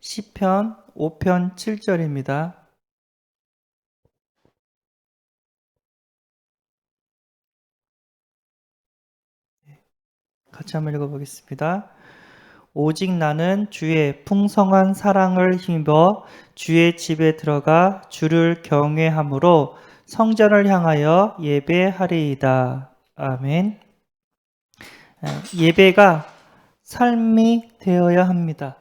시편 5편 7절입니다. 같이 한번 읽어보겠습니다. 오직 나는 주의 풍성한 사랑을 힘입어 주의 집에 들어가 주를 경외함으로 성전을 향하여 예배하리이다. 아멘. 예배가 삶이 되어야 합니다.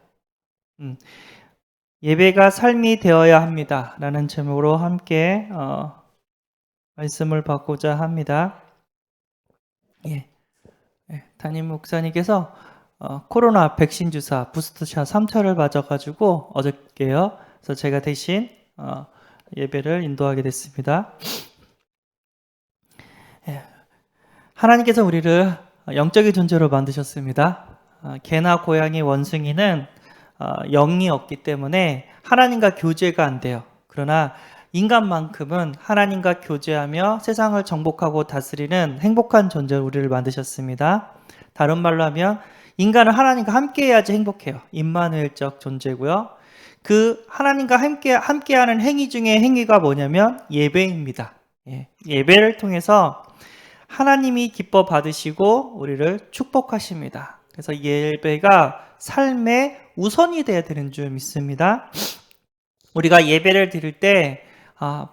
예배가 삶이 되어야 합니다. 라는 제목으로 함께 말씀을 받고자 합니다. 담임 목사님께서 코로나 백신 주사 부스터샷 3차를 맞아가지고 어저께요. 그래서 제가 대신 예배를 인도하게 됐습니다. 하나님께서 우리를 영적인 존재로 만드셨습니다. 개나 고양이, 원숭이는 영이 없기 때문에 하나님과 교제가 안 돼요. 그러나 인간만큼은 하나님과 교제하며 세상을 정복하고 다스리는 행복한 존재로 우리를 만드셨습니다. 다른 말로 하면 인간은 하나님과 함께해야지 행복해요. 임마누엘적 존재고요. 그 하나님과 함께하는 행위 중에 행위가 뭐냐면 예배입니다. 예배를 통해서 하나님이 기뻐 받으시고 우리를 축복하십니다. 그래서 예배가 삶의 우선이 되어야 되는 줄 믿습니다. 우리가 예배를 드릴 때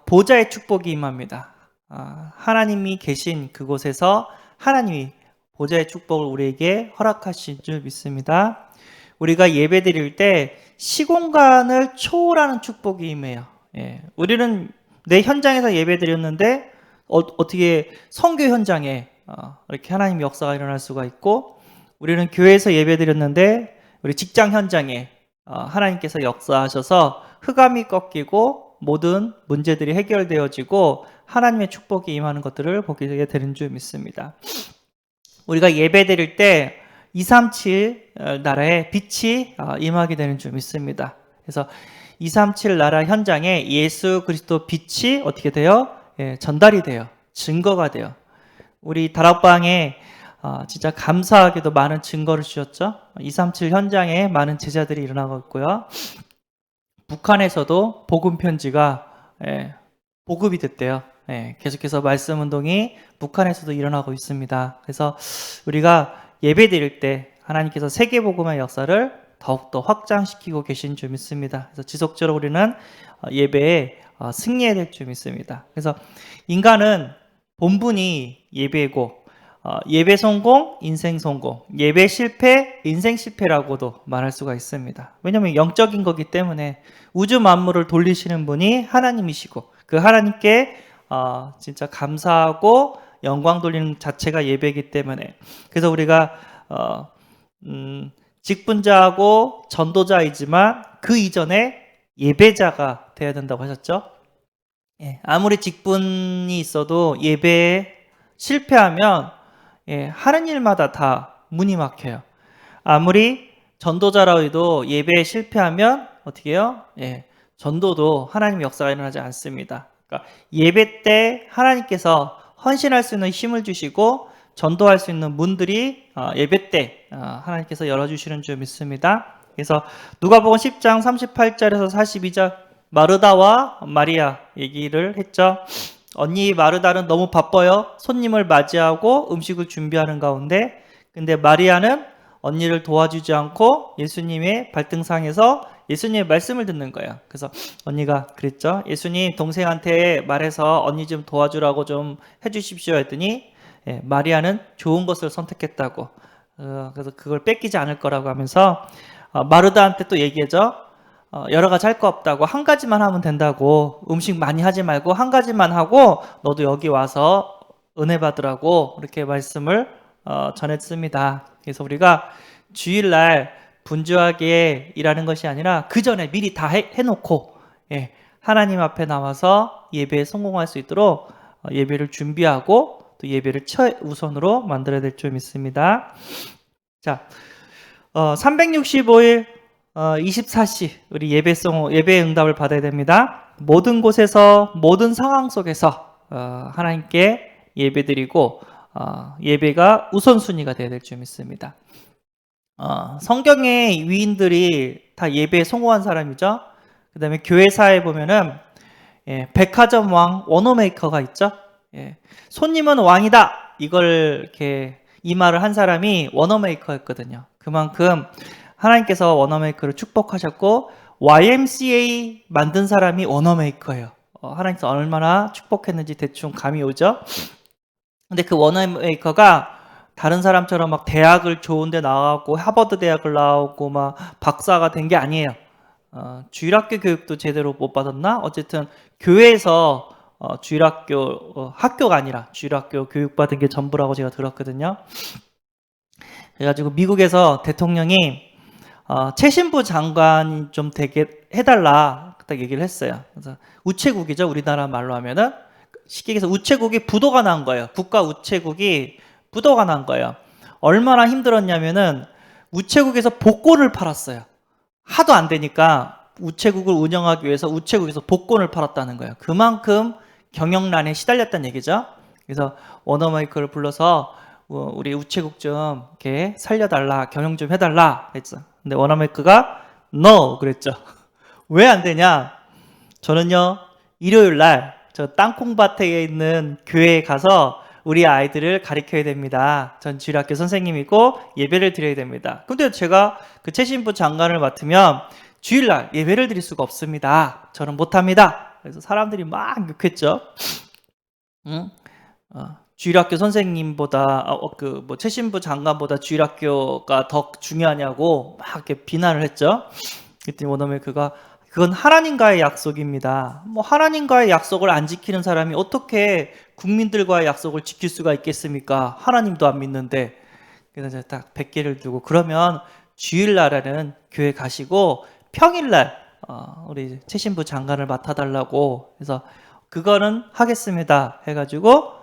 보좌의 축복이 임합니다. 하나님이 계신 그곳에서 하나님이 보좌의 축복을 우리에게 허락하신 줄 믿습니다. 우리가 예배 드릴 때 시공간을 초월하는 축복이 임해요. 우리는 내 현장에서 예배 드렸는데 어떻게 선교 현장에 이렇게 하나님의 역사가 일어날 수가 있고, 우리는 교회에서 예배 드렸는데 우리 직장 현장에 하나님께서 역사하셔서 흑암이 꺾이고 모든 문제들이 해결되어지고 하나님의 축복이 임하는 것들을 보게 되는 줄 믿습니다. 우리가 예배 드릴 때 237 나라의 빛이 임하게 되는 줄 믿습니다. 그래서 237 나라 현장에 예수 그리스도 빛이 어떻게 돼요? 전달이 돼요. 증거가 돼요. 우리 다락방에 진짜 감사하게도 많은 증거를 주셨죠. 237 현장에 많은 제자들이 일어나고 있고요. 북한에서도 복음 편지가 보급이 됐대요. 계속해서 말씀 운동이 북한에서도 일어나고 있습니다. 그래서 우리가 예배 드릴 때 하나님께서 세계 복음의 역사를 더욱더 확장시키고 계신 줄 믿습니다. 그래서 지속적으로 우리는 예배에 승리해야 될 줄 믿습니다. 그래서 인간은 본분이 예배고, 예배 성공, 인생 성공, 예배 실패, 인생 실패라고도 말할 수가 있습니다. 왜냐하면 영적인 거기 때문에 우주 만물을 돌리시는 분이 하나님이시고, 그 하나님께 진짜 감사하고 영광 돌리는 자체가 예배이기 때문에, 그래서 우리가 직분자하고 전도자이지만 그 이전에 예배자가 되어야 된다고 하셨죠. 아무리 직분이 있어도 예배에 실패하면 하는 일마다 다 문이 막혀요. 아무리 전도자라 해도 예배에 실패하면 어떻게 해요? 전도도 하나님의 역사가 일어나지 않습니다. 그러니까 예배 때 하나님께서 헌신할 수 있는 힘을 주시고 전도할 수 있는 문들이 예배 때 하나님께서 열어주시는 줄 믿습니다. 그래서 누가복음 10장 38절에서 42절 마르다와 마리아 얘기를 했죠. 언니 마르다는 너무 바빠요. 손님을 맞이하고 음식을 준비하는 가운데, 근데 마리아는 언니를 도와주지 않고 예수님의 발등상에서 예수님의 말씀을 듣는 거예요. 그래서 언니가 그랬죠. 예수님, 동생한테 말해서 언니 좀 도와주라고 좀 해주십시오 했더니 마리아는 좋은 것을 선택했다고, 그래서 그걸 뺏기지 않을 거라고 하면서 마르다한테 또 얘기하죠. 여러 가지 할 거 없다고, 한 가지만 하면 된다고, 음식 많이 하지 말고 한 가지만 하고 너도 여기 와서 은혜 받으라고 이렇게 말씀을 전했습니다. 그래서 우리가 주일날 분주하게 일하는 것이 아니라 그 전에 미리 다 해놓고 하나님 앞에 나와서 예배에 성공할 수 있도록 예배를 준비하고 또 예배를 최우선으로 만들어야 될 줄 믿습니다. 자, 365일 24시 우리 예배 응답을 받아야 됩니다. 모든 곳에서 모든 상황 속에서 하나님께 예배드리고 예배가 우선순위가 되어야 될 줄 믿습니다. 성경의 위인들이 다 예배에 성공한 사람이죠. 그 다음에 교회사에 보면은 백화점 왕 원어메이커가 있죠. 손님은 왕이다. 이걸 이렇게 이 말을 한 사람이 원어메이커였거든요. 그만큼 하나님께서 원어메이커를 축복하셨고 YMCA 만든 사람이 원어메이커예요. 하나님께서 얼마나 축복했는지 대충 감이 오죠. 근데 그 원어메이커가 다른 사람처럼 막 대학을 좋은데 나가고 하버드 대학을 나오고 막 박사가 된 게 아니에요. 주일학교 교육도 제대로 못 받았나? 어쨌든 교회에서 주일학교 학교가 아니라 주일학교 교육받은 게 전부라고 제가 들었거든요. 그래가지고 미국에서 대통령이 최신부 장관이 좀 되게 해달라 딱 얘기를 했어요. 그래서 우체국이죠. 우리나라 말로 하면은 쉽게 얘기해서 우체국이 부도가 난 거예요. 국가 우체국이 부도가 난 거예요. 얼마나 힘들었냐면은 우체국에서 복권을 팔았어요. 하도 안 되니까 우체국을 운영하기 위해서 우체국에서 복권을 팔았다는 거예요. 그만큼 경영난에 시달렸다는 얘기죠. 그래서 원어메이커를 불러서 우리 우체국 좀 이렇게 살려달라, 경영 좀 해달라 했죠. 근데 원어메이커가 no 그랬죠. 왜 안 되냐? 저는요 일요일 날 저 땅콩밭에 있는 교회에 가서 우리 아이들을 가르쳐야 됩니다. 전 주일학교 선생님이고 예배를 드려야 됩니다. 근데 제가 그 최신부 장관을 맡으면 주일날 예배를 드릴 수가 없습니다. 저는 못합니다. 그래서 사람들이 막 욕했죠. 응? 주일학교 선생님보다 최신부 장관보다 주일학교가 더 중요하냐고 막 이렇게 비난을 했죠. 그랬더니 원어메이커가 그건 하나님과의 약속입니다. 뭐 하나님과의 약속을 안 지키는 사람이 어떻게 국민들과의 약속을 지킬 수가 있겠습니까? 하나님도 안 믿는데. 그래서 제가 딱 100개를 두고 그러면 주일날에는 교회 가시고 평일날 우리 최신부 장관을 맡아달라고 해서 그거는 하겠습니다 해가지고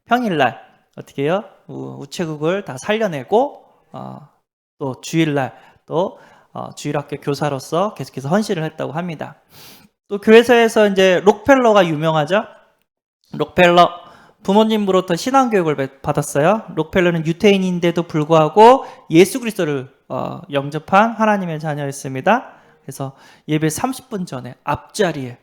평일날 어떻게 해요? 우체국을 다 살려내고 또 주일날 또 주일학교 교사로서 계속해서 헌신을 했다고 합니다. 또 교회사에서 이제 록펠러가 유명하죠. 록펠러 부모님으로부터 신앙교육을 받았어요. 록펠러는 유태인인데도 불구하고 예수 그리스도를 영접한 하나님의 자녀였습니다. 그래서 예배 30분 전에 앞자리에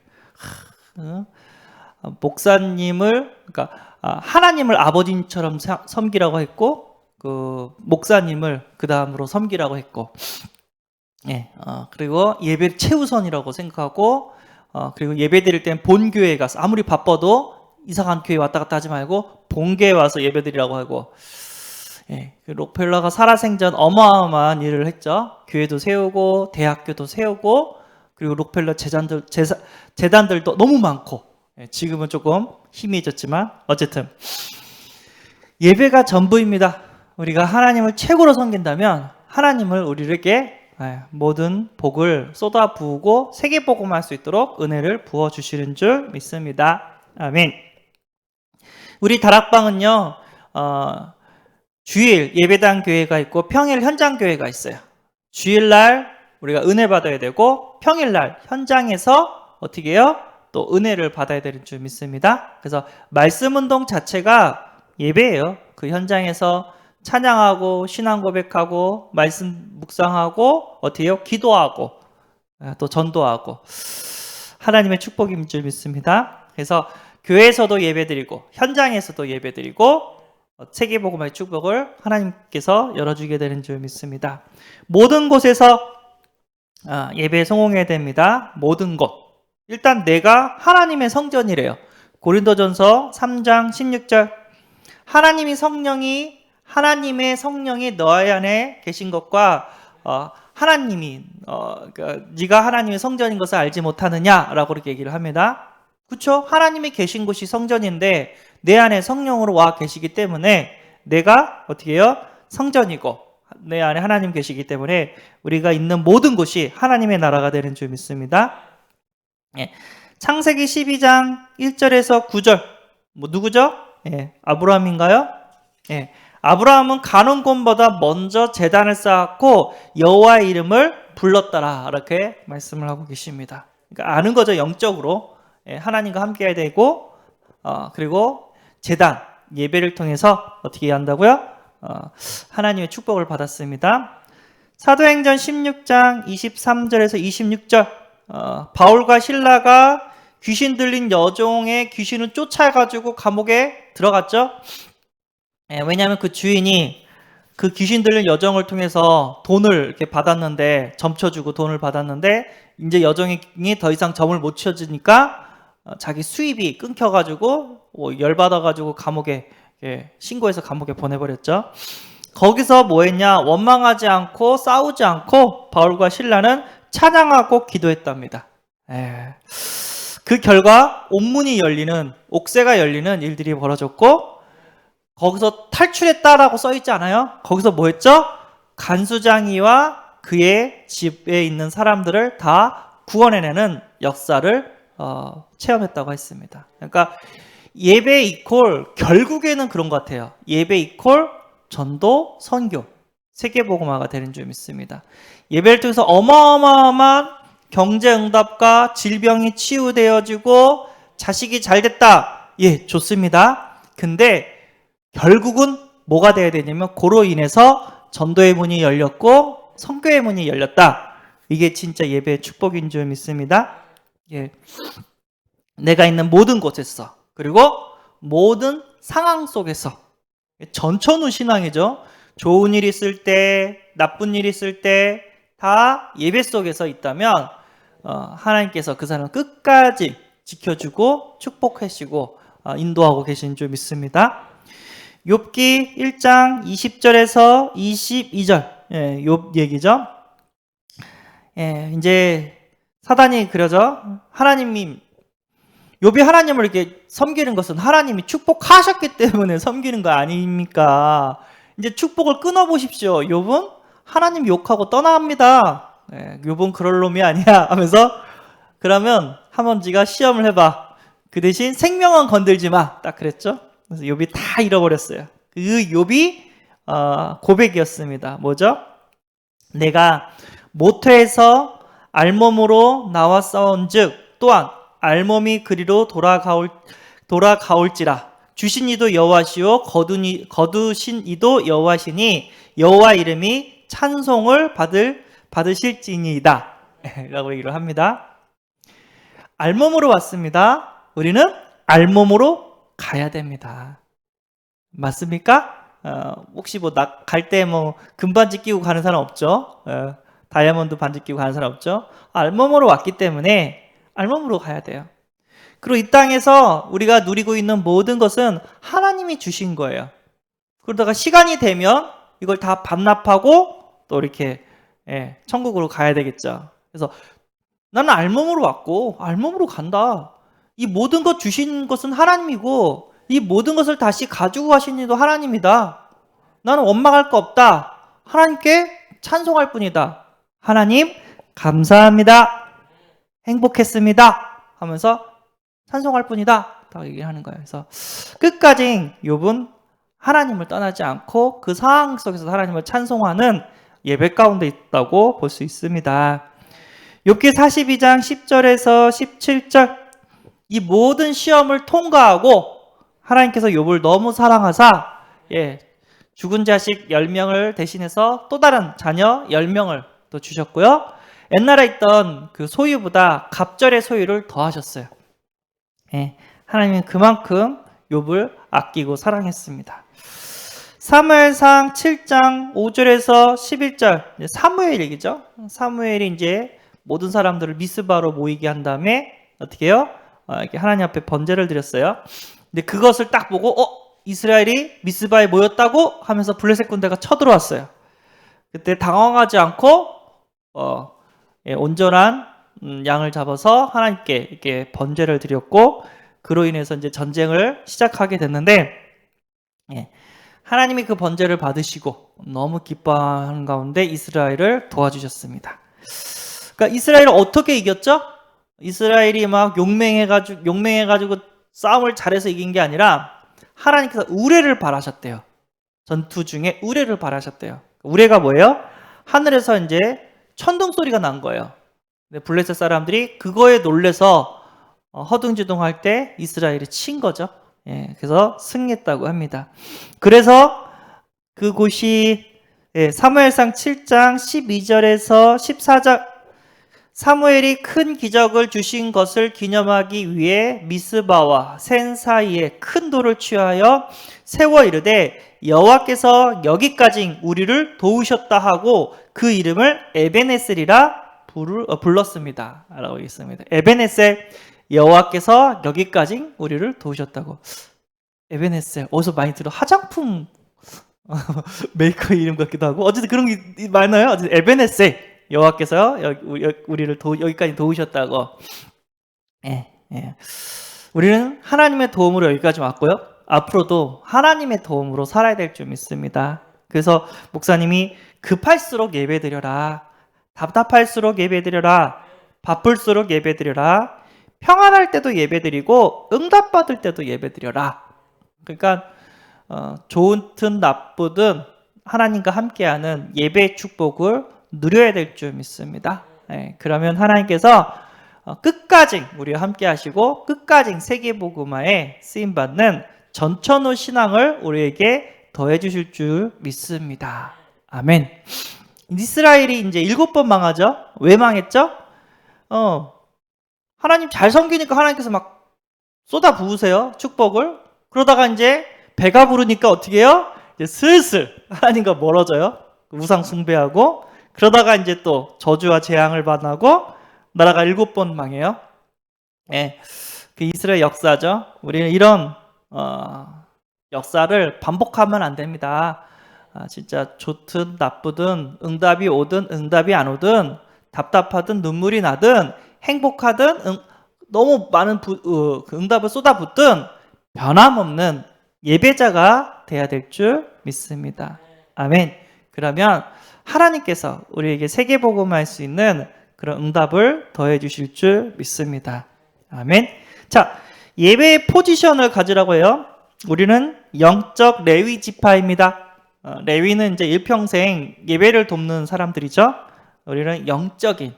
목사님을 그러니까 하나님을 아버님처럼 섬기라고 했고 그 목사님을 그 다음으로 섬기라고 했고 그리고 예배를 최우선이라고 생각하고 그리고 예배 드릴 땐 본교회에 가서 아무리 바빠도 이상한 교회 왔다 갔다 하지 말고 본교회에 와서 예배 드리라고 하고 그 록펠러가 살아생전 어마어마한 일을 했죠. 교회도 세우고 대학교도 세우고 그리고 록펠러 재단들도 너무 많고 지금은 조금 희미해졌지만 어쨌든 예배가 전부입니다. 우리가 하나님을 최고로 섬긴다면 하나님을 우리에게 모든 복을 쏟아부으고 세계복음할 수 있도록 은혜를 부어주시는 줄 믿습니다. 아멘. 우리 다락방은요 주일 예배당 교회가 있고 평일 현장 교회가 있어요. 주일날 우리가 은혜 받아야 되고 평일날 현장에서 어떻게 해요? 또 은혜를 받아야 되는 줄 믿습니다. 그래서 말씀운동 자체가 예배예요. 그 현장에서 찬양하고 신앙 고백하고 말씀 묵상하고 어떻게 해요? 기도하고 또 전도하고 하나님의 축복인 줄 믿습니다. 그래서 교회에서도 예배드리고 현장에서도 예배드리고 세계복음의 축복을 하나님께서 열어주게 되는 줄 믿습니다. 모든 곳에서 예배에 성공해야 됩니다. 모든 곳. 일단 내가 하나님의 성전이래요. 고린도전서 3장 16절 하나님의 성령이 너희 안에 계신 것과 하나님이 그러니까 네가 하나님의 성전인 것을 알지 못하느냐라고 이렇게 얘기를 합니다. 그렇죠? 하나님이 계신 곳이 성전인데 내 안에 성령으로 와 계시기 때문에 내가 어떻게 해요? 성전이고 내 안에 하나님 계시기 때문에 우리가 있는 모든 곳이 하나님의 나라가 되는 줄 믿습니다. 창세기 12장 1절에서 9절 누구죠? 아브라함인가요? 아브라함은 가는 곳보다 먼저 제단을 쌓았고 여호와의 이름을 불렀더라 이렇게 말씀을 하고 계십니다. 그러니까 아는 거죠. 영적으로 하나님과 함께해야 되고 그리고 제단 예배를 통해서 어떻게 한다고요? 하나님의 축복을 받았습니다. 사도행전 16장 23절에서 26절, 바울과 실라가 귀신 들린 여종의 귀신을 쫓아가지고 감옥에 들어갔죠. 왜냐하면 그 주인이 그 귀신 들린 여종을 통해서 돈을 이렇게 받았는데, 점쳐주고 돈을 받았는데, 이제 여종이 더 이상 점을 못 쳐주니까 자기 수입이 끊겨가지고 열받아가지고 감옥에 신고해서 감옥에 보내버렸죠. 거기서 뭐 했냐? 원망하지 않고 싸우지 않고 바울과 실라는 찬양하고 기도했답니다. 그 결과 옥문이 열리는, 옥새가 열리는 일들이 벌어졌고, 거기서 탈출했다라고 써있지 않아요? 거기서 뭐 했죠? 간수장이와 그의 집에 있는 사람들을 다 구원해내는 역사를 체험했다고 했습니다. 그러니까 예배 이퀄, 결국에는 그런 것 같아요. 예배 이퀄 전도, 선교, 세계복음화가 되는 줄 믿습니다. 예배를 통해서 어마어마한 경제응답과 질병이 치유되어지고 자식이 잘 됐다. 예, 좋습니다. 근데 결국은 뭐가 돼야 되냐면, 그로 인해서 전도의 문이 열렸고 선교의 문이 열렸다. 이게 진짜 예배의 축복인 줄 믿습니다. 예. 내가 있는 모든 곳에서, 그리고 모든 상황 속에서, 전천후 신앙이죠. 좋은 일 있을 때, 나쁜 일 있을 때 다 예배 속에서 있다면 하나님께서 그 사람을 끝까지 지켜주고 축복하시고 인도하고 계신 줄 믿습니다. 욥기 1장 20절에서 22절, 욥 얘기죠. 이제 사단이 그러죠. 하나님이, 욥이 하나님을 이렇게 섬기는 것은 하나님이 축복하셨기 때문에 섬기는 거 아닙니까? 이제 축복을 끊어보십시오. 욥은 하나님 욕하고 떠납니다. 욥은 그럴 놈이 아니야 하면서, 그러면 하먼지가 시험을 해봐. 그 대신 생명은 건들지 마. 딱 그랬죠. 그래서 욥이 다 잃어버렸어요. 그 욥이 고백이었습니다. 뭐죠? 내가 모태에서 알몸으로 나와 싸운즉 또한 알몸이 그리로 돌아가올지라. 주신 이도 여호와시요 거두신 이도 여호와시니 여호와 이름이 찬송을 받으실지니이다. 라고 얘기를 합니다. 알몸으로 왔습니다. 우리는 알몸으로 가야 됩니다. 맞습니까? 혹시 갈 때 금반지 끼고 가는 사람 없죠? 다이아몬드 반지 끼고 가는 사람 없죠? 알몸으로 왔기 때문에 알몸으로 가야 돼요. 그리고 이 땅에서 우리가 누리고 있는 모든 것은 하나님이 주신 거예요. 그러다가 시간이 되면 이걸 다 반납하고 또 이렇게 천국으로 가야 되겠죠. 그래서 나는 알몸으로 왔고 알몸으로 간다. 이 모든 것 주신 것은 하나님이고 이 모든 것을 다시 가지고 가신 이도 하나님이다. 나는 원망할 거 없다. 하나님께 찬송할 뿐이다. 하나님 감사합니다. 행복했습니다. 하면서 찬송할 뿐이다. 딱 얘기하는 거예요. 그래서 끝까지 욥은 하나님을 떠나지 않고 그 상황 속에서 하나님을 찬송하는 예배 가운데 있다고 볼 수 있습니다. 욥기 42장 10절에서 17절, 이 모든 시험을 통과하고 하나님께서 욥을 너무 사랑하사 죽은 자식 10명을 대신해서 또 다른 자녀 10명을 또 주셨고요. 옛날에 있던 그 소유보다 갑절의 소유를 더하셨어요. 하나님은 그만큼 욥을 아끼고 사랑했습니다. 사무엘상 7장 5절에서 11절, 사무엘 얘기죠. 사무엘이 이제 모든 사람들을 미스바로 모이게 한 다음에 어떻게 해요? 이렇게 하나님 앞에 번제를 드렸어요. 근데 그것을 딱 보고 이스라엘이 미스바에 모였다고 하면서 블레셋 군대가 쳐들어왔어요. 그때 당황하지 않고 온전한 양을 잡아서 하나님께 이렇게 번제를 드렸고, 그로 인해서 이제 전쟁을 시작하게 됐는데, 하나님이 그 번제를 받으시고 너무 기뻐하는 가운데 이스라엘을 도와주셨습니다. 그러니까 이스라엘을 어떻게 이겼죠? 이스라엘이 막 용맹해가지고 싸움을 잘해서 이긴 게 아니라 하나님께서 우레를 발하셨대요. 전투 중에 우레를 발하셨대요. 우레가 뭐예요? 하늘에서 이제 천둥 소리가 난 거예요. 근데 블레셋 사람들이 그거에 놀래서 허둥지둥할 때 이스라엘이 친 거죠. 그래서 승리했다고 합니다. 그래서 그곳이 예, 사무엘상 7장 12절에서 14절 사무엘이 큰 기적을 주신 것을 기념하기 위해 미스바와 센 사이에 큰 돌을 취하여 세워 이르되 여호와께서 여기까지 우리를 도우셨다 하고 그 이름을 에베네셀이라 불렀습니다. 라고 있습니다. 에베네셀, 여호와께서 여기까지 우리를 도우셨다고. 에베네셀, 어디서 많이 들어? 화장품 메이커 이름 같기도 하고. 어쨌든 그런 게 많아요. 어쨌든 에베네셀, 여호와께서 우리를 여기까지 도우셨다고. 예, 예. 우리는 하나님의 도움으로 여기까지 왔고요. 앞으로도 하나님의 도움으로 살아야 될 줄 믿습니다. 그래서 목사님이 급할수록 예배드려라, 답답할수록 예배드려라, 바쁠수록 예배드려라, 평안할 때도 예배드리고 응답받을 때도 예배드려라. 그러니까 좋든 나쁘든 하나님과 함께하는 예배의 축복을 누려야 될 줄 믿습니다. 예, 그러면 하나님께서 끝까지 우리와 함께 하시고 끝까지 세계복음화에 쓰임받는 전천후 신앙을 우리에게 더해 주실 줄 믿습니다. 아멘. 이스라엘이 이제 7번 망하죠. 왜 망했죠? 하나님 잘 섬기니까 하나님께서 막 쏟아 부으세요. 축복을. 그러다가 이제 배가 부르니까 어떻게 해요? 이제 슬슬 하나님과 멀어져요. 우상 숭배하고. 그러다가 이제 또 저주와 재앙을 받고 나라가 7번 망해요. 예, 그 이스라엘 역사죠. 우리는 이런 역사를 반복하면 안 됩니다. 진짜 좋든 나쁘든 응답이 오든 응답이 안 오든 답답하든 눈물이 나든 행복하든 너무 많은 응답을 쏟아붓든 변함없는 예배자가 돼야 될 줄 믿습니다. 아멘. 그러면 하나님께서 우리에게 세계복음할 수 있는 그런 응답을 더해 주실 줄 믿습니다. 아멘. 자, 예배의 포지션을 가지라고 해요. 우리는 영적 레위 지파입니다. 레위는 이제 일평생 예배를 돕는 사람들이죠. 우리는 영적인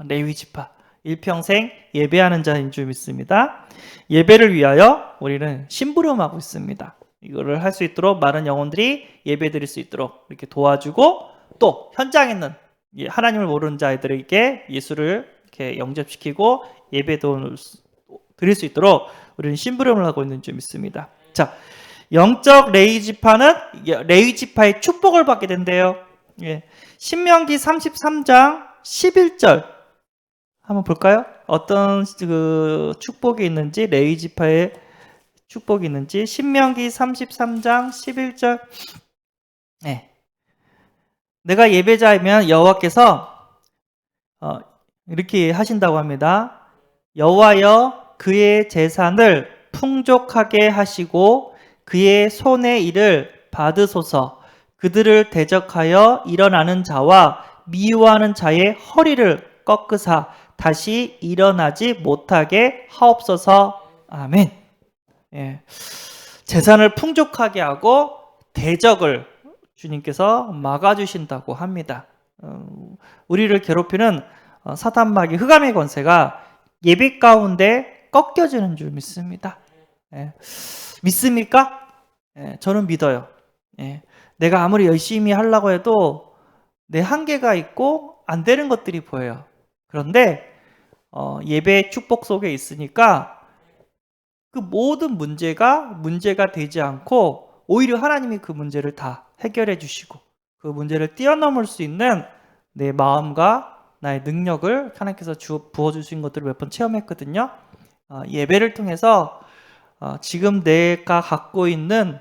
레위 지파, 일평생 예배하는 자인 줄 믿습니다. 예배를 위하여 우리는 심부름하고 있습니다. 이거를 할 수 있도록 많은 영혼들이 예배 드릴 수 있도록 이렇게 도와주고, 또 현장에 있는 하나님을 모르는 자들에게 예수를 이렇게 영접시키고 예배도 드릴 수 있도록 우리는 심부름을 하고 있는 줄 믿습니다. 자, 영적 레위 지파는 레위 지파의 축복을 받게 된대요. 예. 신명기 33장 11절 한번 볼까요? 어떤 그 축복이 있는지, 레위 지파의 축복이 있는지. 신명기 33장 11절. 네. 내가 예배자이면 여호와께서 이렇게 하신다고 합니다. 여호와여, 그의 재산을 풍족하게 하시고 그의 손의 일을 받으소서. 그들을 대적하여 일어나는 자와 미워하는 자의 허리를 꺾으사 다시 일어나지 못하게 하옵소서. 아멘. 예. 재산을 풍족하게 하고 대적을 주님께서 막아주신다고 합니다. 우리를 괴롭히는 사탄마귀 흑암의 권세가 예배 가운데 꺾여지는 줄 믿습니다. 예. 믿습니까? 예, 저는 믿어요. 예. 내가 아무리 열심히 하려고 해도 내 한계가 있고 안 되는 것들이 보여요. 그런데 예배의 축복 속에 있으니까 그 모든 문제가 되지 않고 오히려 하나님이 그 문제를 다 해결해 주시고 그 문제를 뛰어넘을 수 있는 내 마음과 나의 능력을 하나님께서 부어주신 것들을 몇 번 체험했거든요. 예배를 통해서 지금 내가 갖고 있는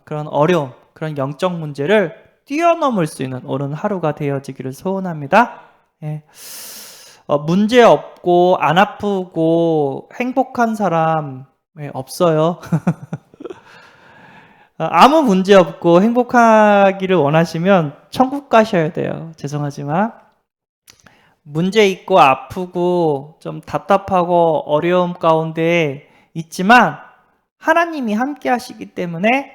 그런 어려움, 그런 영적 문제를 뛰어넘을 수 있는 오늘 하루가 되어지기를 소원합니다. 예. 문제 없고 안 아프고 행복한 사람 없어요. 아무 문제 없고 행복하기를 원하시면 천국 가셔야 돼요. 죄송하지만 문제 있고 아프고 좀 답답하고 어려움 가운데 있지만 하나님이 함께 하시기 때문에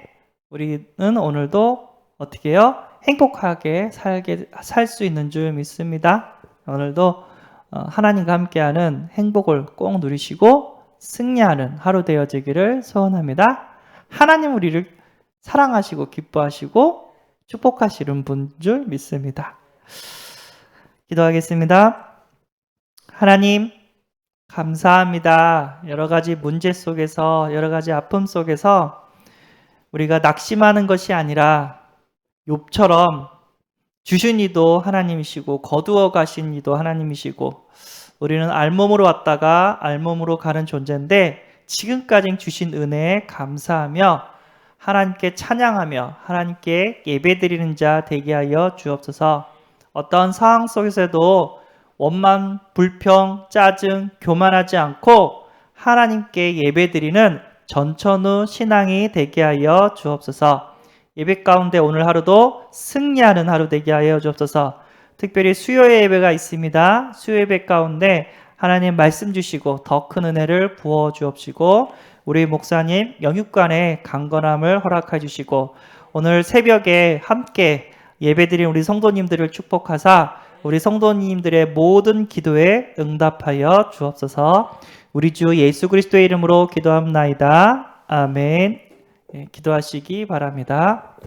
우리는 오늘도 어떻게 해요? 행복하게 살 수 있는 줄 믿습니다. 오늘도 하나님과 함께하는 행복을 꼭 누리시고 승리하는 하루 되어지기를 소원합니다. 하나님 우리를 사랑하시고 기뻐하시고 축복하시는 분 줄 믿습니다. 기도하겠습니다. 하나님, 감사합니다. 여러 가지 문제 속에서, 여러 가지 아픔 속에서 우리가 낙심하는 것이 아니라 욥처럼 주신 이도 하나님이시고 거두어 가신 이도 하나님이시고 우리는 알몸으로 왔다가 알몸으로 가는 존재인데 지금까지 주신 은혜에 감사하며 하나님께 찬양하며 하나님께 예배드리는 자 되게 하여 주옵소서. 어떤 상황 속에서도 원망, 불평, 짜증, 교만하지 않고 하나님께 예배드리는 전천후 신앙이 되게 하여 주옵소서. 예배 가운데 오늘 하루도 승리하는 하루 되게 하여 주옵소서. 특별히 수요의 예배가 있습니다. 수요 예배 가운데 하나님 말씀 주시고 더 큰 은혜를 부어 주옵시고 우리 목사님 영육간의 강건함을 허락해 주시고 오늘 새벽에 함께 예배드린 우리 성도님들을 축복하사 우리 성도님들의 모든 기도에 응답하여 주옵소서. 우리 주 예수 그리스도의 이름으로 기도합나이다. 아멘. 기도하시기 바랍니다.